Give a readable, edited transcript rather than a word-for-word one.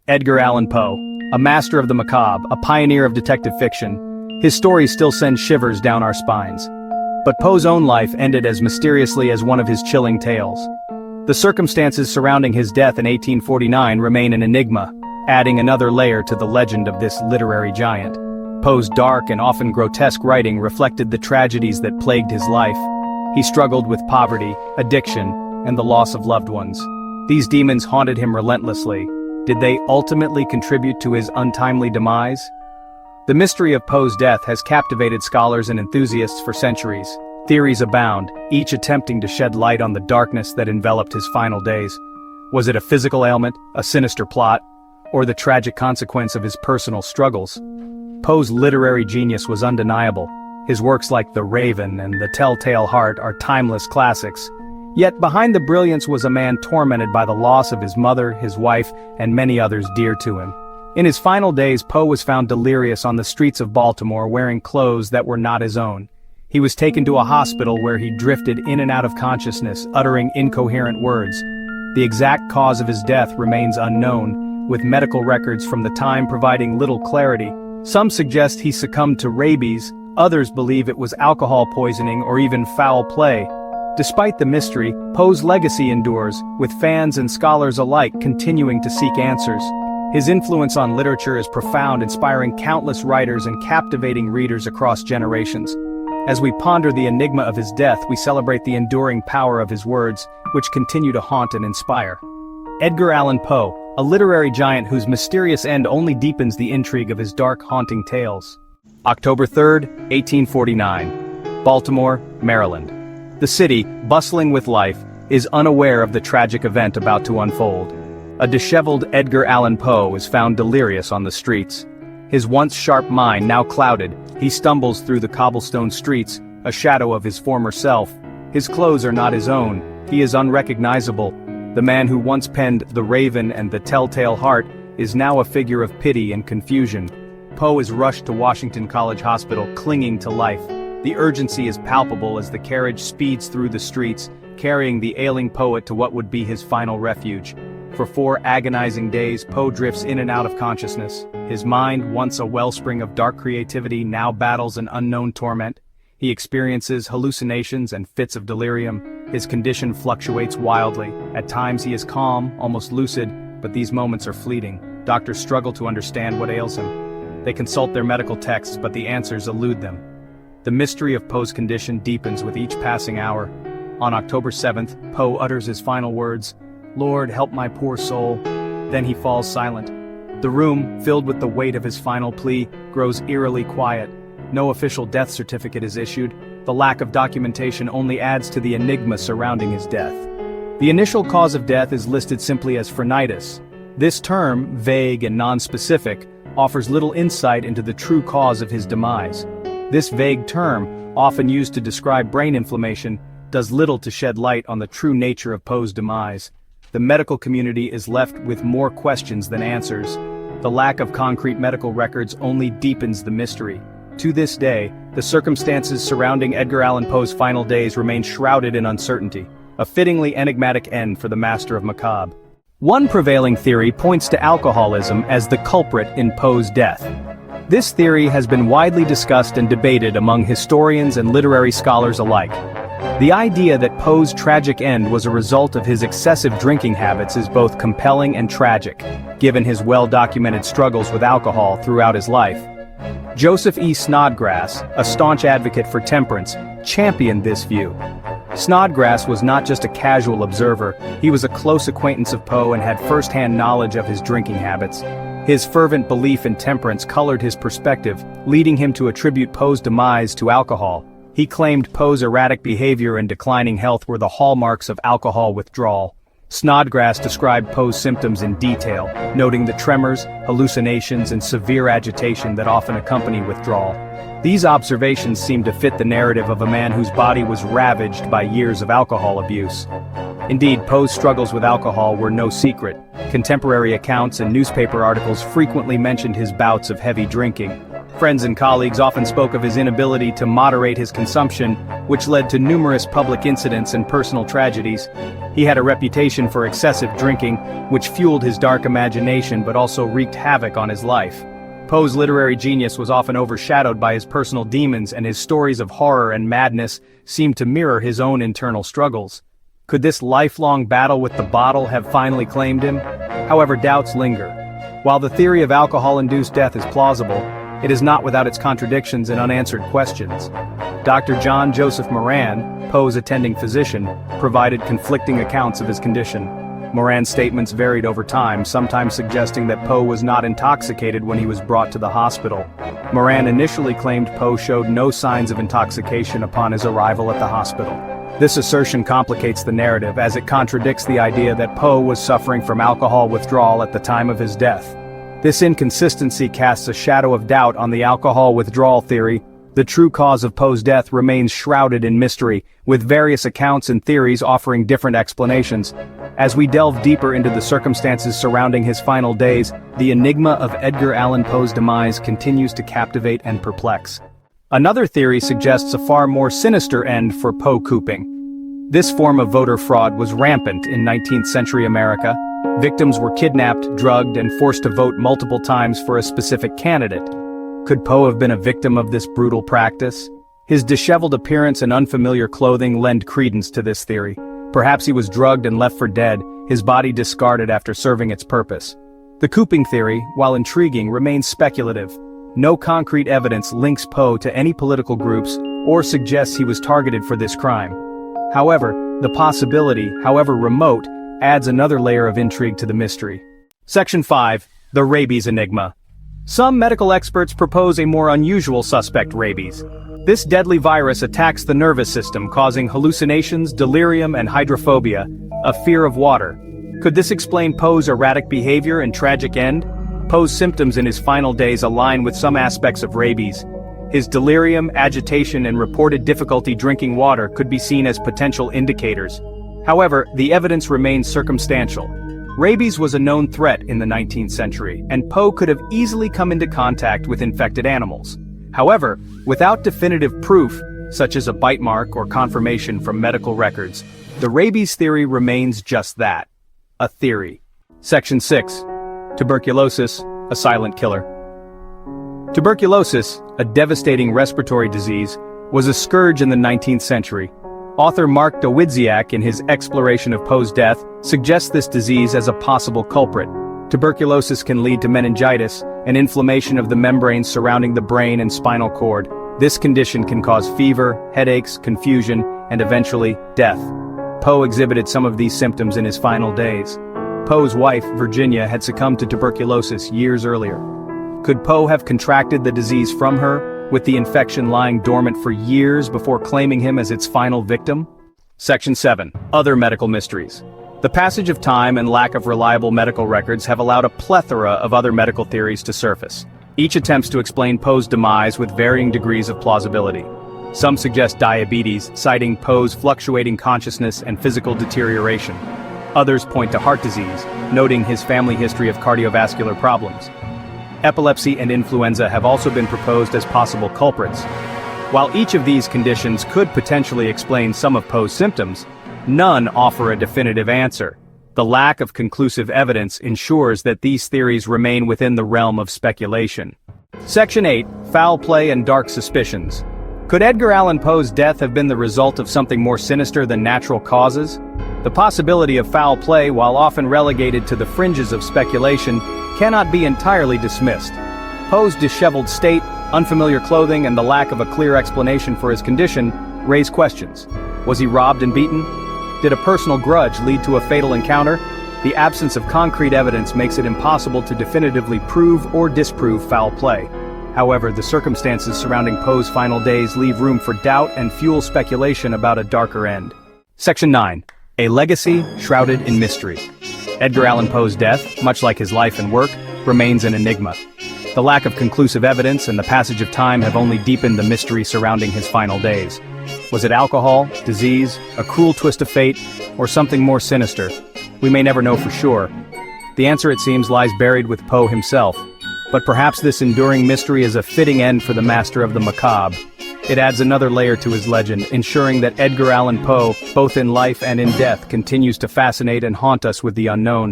Edgar Allan Poe, a master of the macabre, a pioneer of detective fiction. His stories still send shivers down our spines. But Poe's own life ended as mysteriously as one of his chilling tales. The circumstances surrounding his death in 1849 remain an enigma, adding another layer to the legend of this literary giant. Poe's dark and often grotesque writing reflected the tragedies that plagued his life. He struggled with poverty, addiction, and the loss of loved ones. These demons haunted him relentlessly. Did they ultimately contribute to his untimely demise? The mystery of Poe's death has captivated scholars and enthusiasts for centuries. Theories abound, each attempting to shed light on the darkness that enveloped his final days. Was it a physical ailment, a sinister plot, or the tragic consequence of his personal struggles? Poe's literary genius was undeniable. His works like The Raven and The Telltale Heart are timeless classics. Yet behind the brilliance was a man tormented by the loss of his mother, his wife, and many others dear to him. In his final days, Poe was found delirious on the streets of Baltimore wearing clothes that were not his own. He was taken to a hospital where he drifted in and out of consciousness, uttering incoherent words. The exact cause of his death remains unknown, with medical records from the time providing little clarity. Some suggest he succumbed to rabies, others believe it was alcohol poisoning or even foul play. Despite the mystery, Poe's legacy endures, with fans and scholars alike continuing to seek answers. His influence on literature is profound, inspiring countless writers and captivating readers across generations. As we ponder the enigma of his death, we celebrate the enduring power of his words, which continue to haunt and inspire. Edgar Allan Poe, a literary giant whose mysterious end only deepens the intrigue of his dark, haunting tales. October 3, 1849. Baltimore, Maryland. The city, bustling with life, is unaware of the tragic event about to unfold. A disheveled Edgar Allan Poe is found delirious on the streets. His once sharp mind now clouded, he stumbles through the cobblestone streets, a shadow of his former self. His clothes are not his own, he is unrecognizable. The man who once penned The Raven and The Telltale Heart is now a figure of pity and confusion. Poe is rushed to Washington College Hospital, clinging to life. The urgency is palpable as the carriage speeds through the streets, carrying the ailing poet to what would be his final refuge. For 4 agonizing days, Poe drifts in and out of consciousness. His mind, once a wellspring of dark creativity, now battles an unknown torment. He experiences hallucinations and fits of delirium. His condition fluctuates wildly. At times he is calm, almost lucid, but these moments are fleeting. Doctors struggle to understand what ails him. They consult their medical texts, but the answers elude them. The mystery of Poe's condition deepens with each passing hour. On October 7th, Poe utters his final words, "Lord, help my poor soul." Then he falls silent. The room, filled with the weight of his final plea, grows eerily quiet. No official death certificate is issued. The lack of documentation only adds to the enigma surrounding his death. The initial cause of death is listed simply as phrenitis. This term, vague and non-specific, offers little insight into the true cause of his demise. This vague term, often used to describe brain inflammation, does little to shed light on the true nature of Poe's demise. The medical community is left with more questions than answers. The lack of concrete medical records only deepens the mystery. To this day, the circumstances surrounding Edgar Allan Poe's final days remain shrouded in uncertainty, a fittingly enigmatic end for the master of macabre. One prevailing theory points to alcoholism as the culprit in Poe's death. This theory has been widely discussed and debated among historians and literary scholars alike. The idea that Poe's tragic end was a result of his excessive drinking habits is both compelling and tragic, given his well-documented struggles with alcohol throughout his life. Joseph E. Snodgrass, a staunch advocate for temperance, championed this view. Snodgrass was not just a casual observer, he was a close acquaintance of Poe and had first-hand knowledge of his drinking habits. His fervent belief in temperance colored his perspective, leading him to attribute Poe's demise to alcohol. He claimed Poe's erratic behavior and declining health were the hallmarks of alcohol withdrawal. Snodgrass described Poe's symptoms in detail, noting the tremors, hallucinations, and severe agitation that often accompany withdrawal. These observations seemed to fit the narrative of a man whose body was ravaged by years of alcohol abuse. Indeed, Poe's struggles with alcohol were no secret. Contemporary accounts and newspaper articles frequently mentioned his bouts of heavy drinking. Friends and colleagues often spoke of his inability to moderate his consumption, which led to numerous public incidents and personal tragedies. He had a reputation for excessive drinking, which fueled his dark imagination but also wreaked havoc on his life. Poe's literary genius was often overshadowed by his personal demons, and his stories of horror and madness seemed to mirror his own internal struggles. Could this lifelong battle with the bottle have finally claimed him? However, doubts linger. While the theory of alcohol-induced death is plausible, it is not without its contradictions and unanswered questions. Dr. John Joseph Moran, Poe's attending physician, provided conflicting accounts of his condition. Moran's statements varied over time, sometimes suggesting that Poe was not intoxicated when he was brought to the hospital. Moran initially claimed Poe showed no signs of intoxication upon his arrival at the hospital. This assertion complicates the narrative, as it contradicts the idea that Poe was suffering from alcohol withdrawal at the time of his death. This inconsistency casts a shadow of doubt on the alcohol withdrawal theory. The true cause of Poe's death remains shrouded in mystery, with various accounts and theories offering different explanations. As we delve deeper into the circumstances surrounding his final days, the enigma of Edgar Allan Poe's demise continues to captivate and perplex. Another theory suggests a far more sinister end for Poe cooping. This form of voter fraud was rampant in 19th century America. Victims were kidnapped, drugged, and forced to vote multiple times for a specific candidate. Could Poe have been a victim of this brutal practice? His disheveled appearance and unfamiliar clothing lend credence to this theory. Perhaps he was drugged and left for dead, his body discarded after serving its purpose. The cooping theory, while intriguing, remains speculative. No concrete evidence links Poe to any political groups or suggests he was targeted for this crime. However, the possibility, however remote, adds another layer of intrigue to the mystery. Section 5. The Rabies Enigma. Some medical experts propose a more unusual suspect: rabies. This deadly virus attacks the nervous system, causing hallucinations, delirium, and hydrophobia, a fear of water. Could this explain Poe's erratic behavior and tragic end? Poe's symptoms in his final days align with some aspects of rabies. His delirium, agitation, and reported difficulty drinking water could be seen as potential indicators. However, the evidence remains circumstantial. Rabies was a known threat in the 19th century, and Poe could have easily come into contact with infected animals. However, without definitive proof, such as a bite mark or confirmation from medical records, the rabies theory remains just that: a theory. Section 6. Tuberculosis, a silent killer. Tuberculosis, a devastating respiratory disease, was a scourge in the 19th century. Author Mark Dawidziak, in his exploration of Poe's death, suggests this disease as a possible culprit. Tuberculosis can lead to meningitis, an inflammation of the membranes surrounding the brain and spinal cord. This condition can cause fever, headaches, confusion, and eventually, death. Poe exhibited some of these symptoms in his final days. Poe's wife, Virginia, had succumbed to tuberculosis years earlier. Could Poe have contracted the disease from her, with the infection lying dormant for years before claiming him as its final victim? Section 7. Other medical mysteries. The passage of time and lack of reliable medical records have allowed a plethora of other medical theories to surface. Each attempts to explain Poe's demise with varying degrees of plausibility. Some suggest diabetes, citing Poe's fluctuating consciousness and physical deterioration. Others point to heart disease, noting his family history of cardiovascular problems. Epilepsy and influenza have also been proposed as possible culprits. While each of these conditions could potentially explain some of Poe's symptoms, none offer a definitive answer. The lack of conclusive evidence ensures that these theories remain within the realm of speculation. Section 8. Foul play and dark suspicions. Could Edgar Allan Poe's death have been the result of something more sinister than natural causes? The possibility of foul play, while often relegated to the fringes of speculation, cannot be entirely dismissed. Poe's disheveled state, unfamiliar clothing, and the lack of a clear explanation for his condition raise questions. Was he robbed and beaten? Did a personal grudge lead to a fatal encounter? The absence of concrete evidence makes it impossible to definitively prove or disprove foul play. However, the circumstances surrounding Poe's final days leave room for doubt and fuel speculation about a darker end. Section 9. A legacy shrouded in mystery. Edgar Allan Poe's death, much like his life and work, remains an enigma. The lack of conclusive evidence and the passage of time have only deepened the mystery surrounding his final days. Was it alcohol, disease, a cruel twist of fate, or something more sinister? We may never know for sure. The answer, it seems, lies buried with Poe himself. But perhaps this enduring mystery is a fitting end for the master of the macabre. It adds another layer to his legend, ensuring that Edgar Allan Poe, both in life and in death, continues to fascinate and haunt us with the unknown.